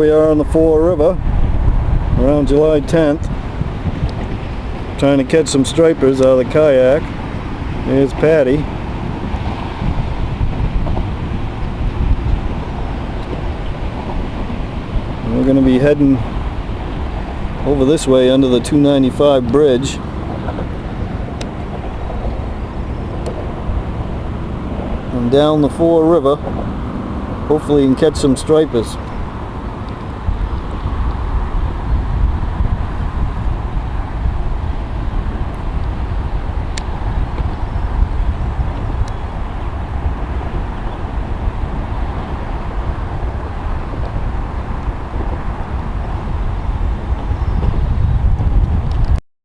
we are on the Fore River around July 10th, trying to catch some stripers out of the kayak. There's Patty. And we're going to be heading over this way under the 295 bridge. And down the Fore River. Hopefully you can catch some stripers.